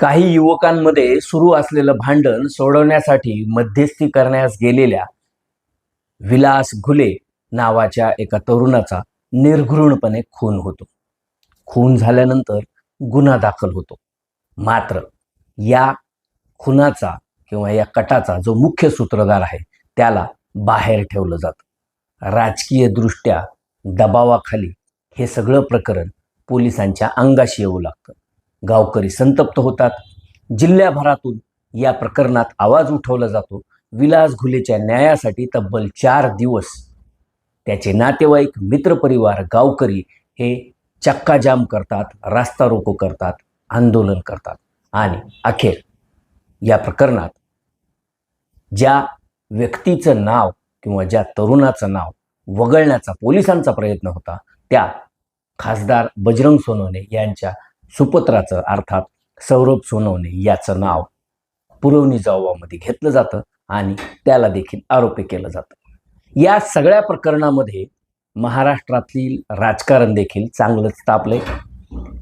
काही युवकांमध्ये सुरू असलेलं भांडण सोडवण्यासाठी मध्यस्थी करण्यास गेलेल्या विलास घुले नावाच्या एका तरुणाचा निर्घृणपणे खून होतो. खून झाल्यानंतर गुन्हा दाखल होतो. मात्र या खुनाचा किंवा या कटाचा जो मुख्य सूत्रधार आहे त्याला बाहेर ठेवलं जातं. राजकीय दृष्ट्या दबावाखाली हे सगळं प्रकरण पोलिसांच्या अंगाशी येऊ लागतं. गावकरी संतप्त होतात. जिल्ह्याभरातून या प्रकरणात आवाज उठवला जातो. विलास घुलेच्या न्यायासाठी तब्बल 4 दिवस त्याचे नातेवाईक, मित्रपरिवार, गावकरी हे चक्काजाम करतात, रास्ता रोको करतात, आंदोलन करतात आणि अखेर या प्रकरणात ज्या व्यक्तीचं नाव किंवा ज्या तरुणाचं नाव वगळण्याचा पोलिसांचा प्रयत्न होता त्या खासदार बजरंग सोनवणे यांच्या सुपुत्राचं अर्थात सौरभ सोनवणे याचं नाव पुरवणी जबाबामध्ये घेतलं जातं आणि त्याला देखील आरोपी केलं जातं. या सगळ्या प्रकरणामध्ये महाराष्ट्रातील राजकारण देखील चांगलंच तापलंय.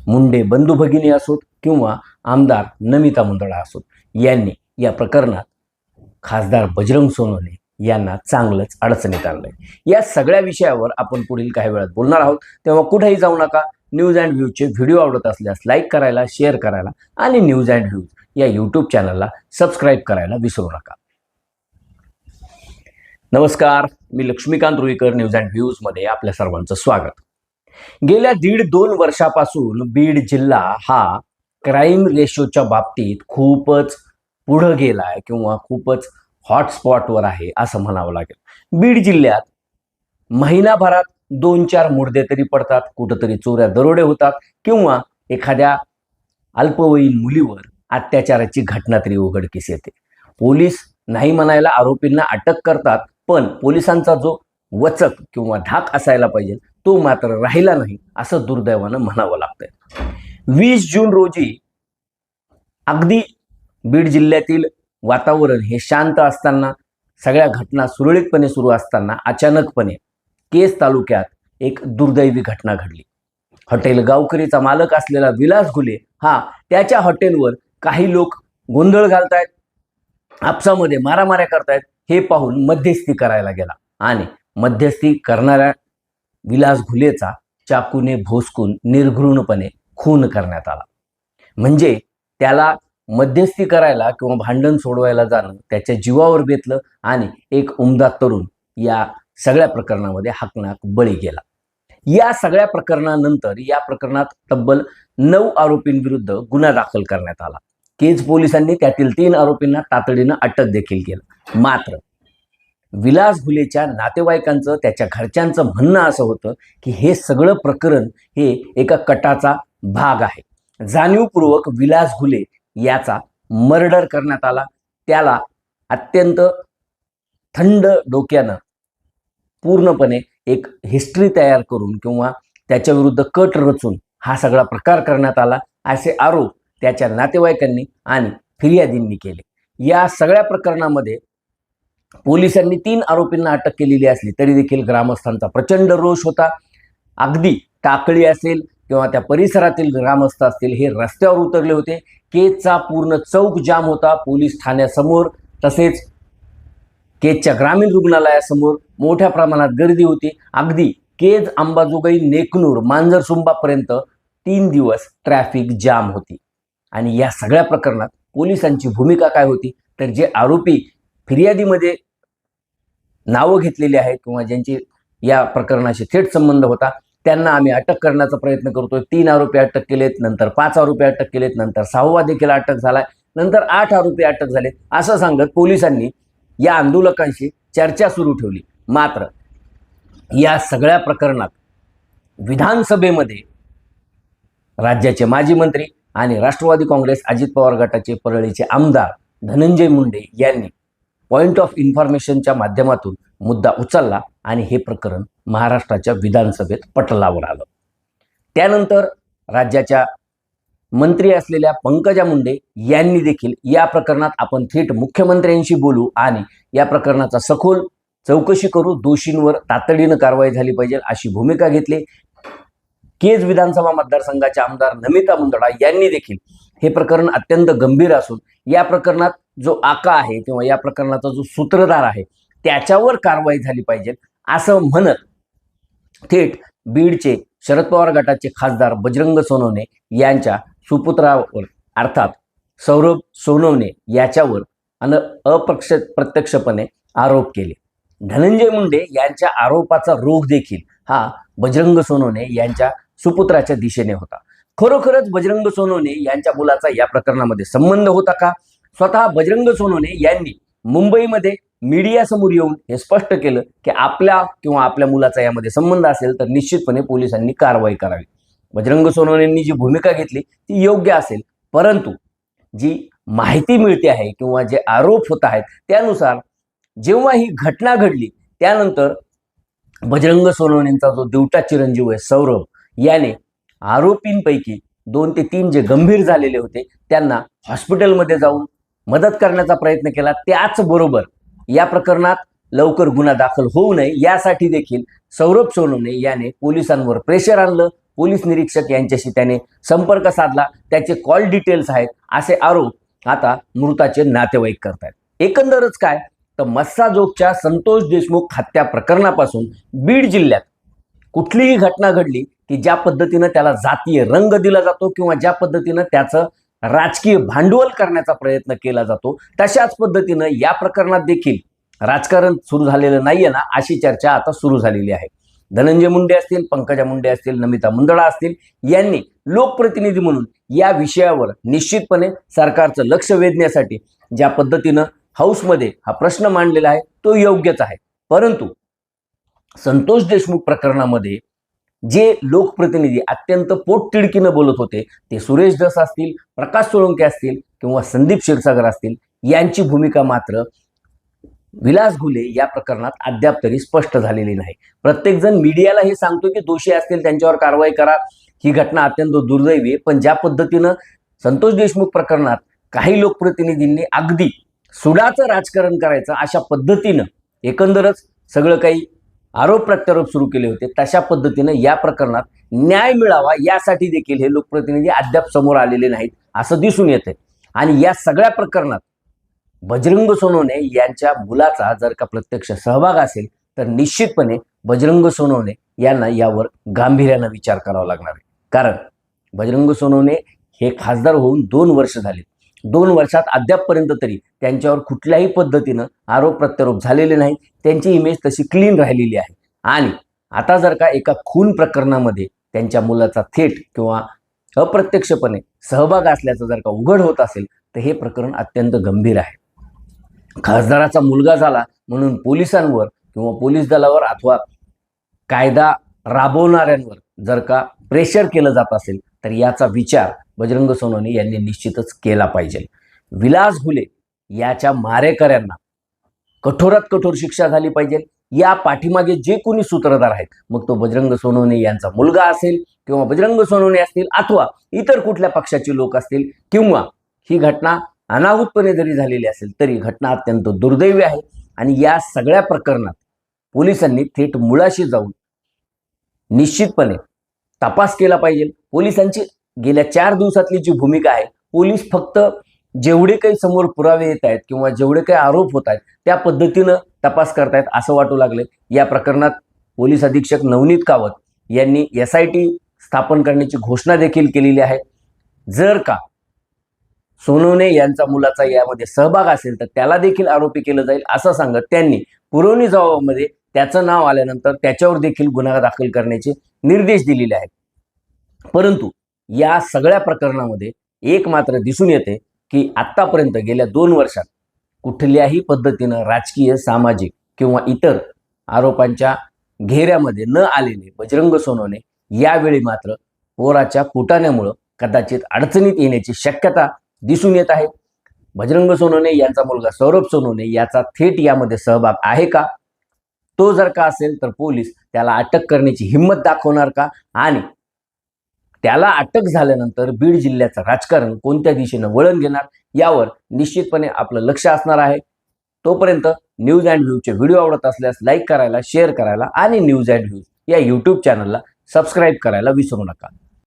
मुंडे बंधू भगिनी असोत किंवा आमदार नमिता मुंदडा असोत, यांनी या प्रकरणात खासदार बजरंग सोनवणे यांना चांगलंच अडचणीत आणलंय. या सगळ्या विषयावर आपण पुढील काही वेळात बोलणार आहोत, तेव्हा कुठेही जाऊ नका. न्यूज अँड व्ह्यूजचे व्हिडिओ आवडत असल्यास लाईक करायला, शेअर करायला आणि न्यूज अँड व्ह्यूज या यूट्यूब चॅनलला सबस्क्राईब करायला विसरू नका. नमस्कार, मी लक्ष्मीकांत रुईकर. न्यूज अँड व्ह्यूजमध्ये आपल्या सर्वांचं स्वागत. गेल्या 1.5-2 वर्षापासून बीड जिल्हा हा क्राईम रेशोच्या बाबतीत खूपच पुढं गेलाय किंवा खूपच हॉटस्पॉटवर आहे असं म्हणावं लागेल. बीड जिल्ह्यात महिनाभरात 2-4 मुर्दे तरी पडतात, कुठंतरी चोऱ्या दरोडे होतात किंवा एखाद्या अल्पवयीन मुलीवर अत्याचाराची घटना तरी उघडकीस येते. पोलीस नाही म्हणायला आरोपींना अटक करतात, पण पोलिसांचा जो वचक किंवा धाक असायला पाहिजे तो मात्र राहिला नाही असं दुर्दैवानं म्हणावं लागतंय. 20 जून रोजी अगदी बीड जिल्ह्यातील वातावरण हे शांत असताना, सगळ्या घटना सुरळीतपणे सुरू असताना अचानकपणे केज तालुक्यात एक दुर्दैवी घटना घडली. हॉटेल गावकरीचा मालक असलेला विलास घुले हा त्याच्या हॉटेलवर काही लोक गोंधळ घालतायत, आपसामध्ये मारामाऱ्या करतायत हे पाहून मध्यस्थी करायला गेला आणि मध्यस्थी करणाऱ्या विलास घुलेचा चाकूने भोसकून निर्घृणपणे खून करण्यात आला. म्हणजे त्याला मध्यस्थी करायला किंवा भांडण सोडवायला जाणं त्याच्या जीवावर बेतलं आणि एक उमदा तरुण या सगळ्या प्रकरणामध्ये हकनाक बळी गेला. या सगळ्या प्रकरणानंतर या प्रकरणात तब्बल 9 आरोपींविरुद्ध गुन्हा दाखल करण्यात आला. केज पोलिसांनी त्यातील 3 आरोपींना तातडीनं अटक देखील केलं. मात्र विलास घुलेच्या नातेवाईकांचं, त्याच्या घरच्यांचं म्हणणं असं होतं की हे सगळं प्रकरण हे एका कटाचा भाग आहे. जाणीवपूर्वक विलास घुले याचा मर्डर करण्यात आला. त्याला अत्यंत थंड डोक्यानं पूर्णपणे एक हिस्ट्री तयार करून किंवा त्याच्याविरुद्ध कट रचून हा सगळा प्रकार करण्यात आला असे आरोप त्याच्या नातेवाईकांनी आणि फिर्यादींनी केले. या सगळ्या प्रकरणामध्ये पोलिसांनी 3 आरोपींना अटक केलेली असली तरी देखील ग्रामस्थांचा प्रचंड रोष होता. अगदी टाकळी असेल किंवा त्या परिसरातील ग्रामस्थ असतील हे रस्त्यावर उतरले होते. केजचा पूर्ण चौक जाम होता. पोलीस ठाण्यासमोर तसेच केजच्या ग्रामीण रुग्णालयासमोर मोठ्या प्रमाणात गर्दी होती. अगदी केज, अंबाजोगाई, नेकनूर, मांजरसुंबापर्यंत 3 दिवस ट्रॅफिक जाम होती. आणि या सगळ्या प्रकरणात पोलिसांची भूमिका काय होती तर जे आरोपी फिर्यादीमध्ये नावं घेतलेली आहेत किंवा ज्यांची या प्रकरणाशी थेट संबंध होता त्यांना आम्ही अटक करण्याचा प्रयत्न करतोय. 3 आरोपी अटक केलेत, नंतर 5 आरोपी अटक केलेत, नंतर 6वा देखील अटक झालाय, नंतर 8 आरोपी अटक झालेत असं सांगत पोलिसांनी या आंदोलकांशी चर्चा सुरू ठेवली. मात्र या सगळ्या प्रकरणात विधानसभेमध्ये राज्याचे माजी मंत्री आणि राष्ट्रवादी काँग्रेस अजित पवार गटाचे परळीचे आमदार धनंजय मुंडे यांनी पॉइंट ऑफ इन्फॉर्मेशनच्या माध्यमातून मुद्दा उचलला आणि हे प्रकरण महाराष्ट्राच्या विधानसभेत पटलावर आलं. त्यानंतर राज्याच्या मंत्री असलेल्या पंकजा मुंडे यांनी देखील या प्रकरणात आपण थेट मुख्यमंत्र्यांशी बोलू आणि या प्रकरणाचा सखोल चौकशी करू, दोषींवर तातडीनं कारवाई झाली पाहिजे अशी भूमिका घेतली. केज विधानसभा मतदारसंघाचे आमदार नमिता मुंदडा यांनी देखील हे प्रकरण अत्यंत गंभीर असून या प्रकरणात जो आका आहे किंवा या प्रकरणाचा जो सूत्रधार आहे त्याच्यावर कारवाई झाली पाहिजे असं म्हणत थेट बीडचे शरद पवार गटाचे खासदार बजरंग सोनवणे यांच्या सुपुत्रावर अर्थात सौरभ सोनवणे याच्यावर अप्रत्यक्षपणे आरोप केले. धनंजय मुंडे यांच्या आरोपाचा रोख देखील हा बजरंग सोनवणे यांच्या सुपुत्राच्या दिशेने होता. खरोखरच बजरंग सोनवणे यांच्या मुलाचा या प्रकरणामध्ये संबंध होता का? स्वतः बजरंग सोनवणे यांनी मुंबईमध्ये मीडिया समोर येऊन हे स्पष्ट केलं की आपल्या किंवा आपल्या मुलाचा यामध्ये संबंध असेल तर निश्चितपणे पोलिसांनी कारवाई करावी. बजरंग सोनवणेंनी जी भूमिका घेतली ती योग्य असेल, परंतु जी माहिती मिळते आहे किंवा जे आरोप होत आहेत त्यानुसार जेव्हा ही घटना घडली त्यानंतर बजरंग सोनवणेंचा जो दिवटा चिरंजीव आहे सौरभ याने आरोपींपैकी 2 ते 3 जे गंभीर झालेले होते त्यांना हॉस्पिटलमध्ये जाऊन मदत करण्याचा प्रयत्न केला. त्याचबरोबर या प्रकरणात लवकर गुन्हा दाखल होऊ नये यासाठी देखील सौरभ सोनवणे याने पोलिसांवर प्रेशर आणलं. पोलीस निरीक्षक यांच्याशी त्याने संपर्क साधला, त्याचे कॉल डिटेल्स आहेत असे आरोप आता मृताचे नातेवाईक करतायत. एकंदरच काय तर मस्साजोगच्या संतोष देशमुख हत्या प्रकरणापासून बीड जिल्ह्यात कुठलीही घटना घडली की ज्या पद्धतीनं त्याला जातीय रंग दिला जातो किंवा ज्या पद्धतीनं त्याचं राजकीय भांडवल करण्याचा प्रयत्न केला जातो तशाच पद्धतीनं या प्रकरणात देखील राजकारण सुरू झालेलं नाहीये ना अशी चर्चा आता सुरू झालेली आहे. धनंजय मुंडे असतील, पंकजा मुंडे असतील, नमिता मुंदडा असतील यांनी लोकप्रतिनिधी म्हणून या विषयावर निश्चितपणे सरकारचं लक्ष वेधण्यासाठी ज्या पद्धतीनं हाऊसमध्ये हा प्रश्न मांडलेला आहे तो योग्यच आहे. परंतु संतोष देशमुख प्रकरणामध्ये जे लोकप्रतिनिधी अत्यंत पोटतिडकीनं बोलत होते ते सुरेश धस असतील, प्रकाश सोळंके असतील किंवा संदीप क्षीरसागर असतील यांची भूमिका मात्र विलास घुले या प्रकरणात अद्याप तरी स्पष्ट झालेली नाही. प्रत्येकजण मीडियाला हे सांगतो की दोषी असतील त्यांच्यावर कारवाई करा, ही घटना अत्यंत दुर्दैवी आहे. पण ज्या पद्धतीनं संतोष देशमुख प्रकरणात काही लोकप्रतिनिधींनी अगदी सुडाचं राजकारण करायचं अशा पद्धतीनं एकंदरच सगळं काही आरोप प्रत्यारोप सुरू केले होते, तशा पद्धतीनं या प्रकरणात न्याय मिळावा यासाठी देखील हे लोकप्रतिनिधी अद्याप समोर आलेले नाहीत असं दिसून येते. आणि या सगळ्या प्रकरणात बजरंग सोनवणे यांच्या मुलाचा जर का प्रत्यक्ष सहभाग असेल तर निश्चितपणे बजरंग सोनवणे यांना यावर गांभीर्यानं विचार करावा लागणार आहे. कारण बजरंग सोनवणे हे खासदार होऊन 2 वर्ष झाले. 2 वर्षात अद्यापपर्यंत तरी त्यांच्यावर कुठल्याही पद्धतीनं आरोप प्रत्यारोप झालेले नाही. त्यांची इमेज तशी क्लीन राहिलेली आहे. आणि आता जर का एका खून प्रकरणामध्ये त्यांच्या मुलाचा थेट किंवा अप्रत्यक्षपणे सहभाग असल्याचं जर का उघड होत असेल तर हे प्रकरण अत्यंत गंभीर आहे. खासदाराचा मुलगा झाला म्हणून पोलिसांवर किंवा पोलीस दलावर अथवा कायदा राबवणाऱ्यांवर जर का प्रेशर केलं जात असेल तर याचा विचार बजरंग सोनवणे यांनी निश्चितच केला पाहिजे. विलास घुले याच्या मारेकऱ्यांना कठोरात कठोर शिक्षा झाली पाहिजे. या पाठीमागे जे कोणी सूत्रधार आहेत, मग तो बजरंग सोनवणे यांचा मुलगा असेल किंवा बजरंग सोनवणे असतील अथवा इतर कुठल्या पक्षाचे लोक असतील किंवा ही घटना अनाहूतपणे जरी झालेली असेल तरी घटना अत्यंत दुर्दैवी आहे. आणि या सगळ्या प्रकरणात पोलिसांनी थेट मुळाशी जाऊन निश्चितपणे तपास केला पाहिजे. पोलिसांची गेल्या 4 दिवसातली जी भूमिका आहे, पोलीस फक्त जेवढे काही समोर पुरावे येत आहेत किंवा जेवढे काही आरोप होत आहेत त्या पद्धतीनं तपास करतायत असं वाटू लागले. या प्रकरणात पोलीस अधीक्षक नवनीत कावत यांनी SIT स्थापन करण्याची घोषणा देखील केलेली आहे. जर का सोनवणे यांचा मुलाचा यामध्ये सहभाग असेल तर त्याला देखील आरोपी केलं जाईल असं सांगत त्यांनी पुरवणी जबाबामध्ये त्याचं नाव आल्यानंतर त्याच्यावर देखील गुन्हा दाखल करण्याचे निर्देश दिलेले आहेत. परंतु या सगळ्या प्रकरणामध्ये एक मात्र दिसून येते की आत्तापर्यंत गेल्या 2 वर्षात कुठल्याही पद्धतीनं राजकीय, सामाजिक किंवा इतर आरोपांच्या घेऱ्यामध्ये न आलेले बजरंग सोनवणे यावेळी मात्र पोराच्या कुटाण्यामुळं कदाचित अडचणीत येण्याची शक्यता दिसून येत आहे. बजरंग सोनवणे यांचा मुलगा सौरभ सोनवणे याचा थेट यामध्ये सहभाग आहे का? तो जर का असेल तर पोलीस त्याला अटक करण्याची हिंमत दाखवणार का? आणि त्याला अटक झाल्यानंतर बीड जिल्ह्याचं राजकारण कोणत्या दिशेनं वळण घेणार यावर निश्चितपणे आपलं लक्ष असणार आहे. तोपर्यंत न्यूज अँड व्ह्यूचे व्हिडिओ आवडत असल्यास लाईक करायला, शेअर करायला आणि न्यूज अँड व्ह्यूज या यूट्यूब चॅनलला सबस्क्राईब करायला विसरू नका.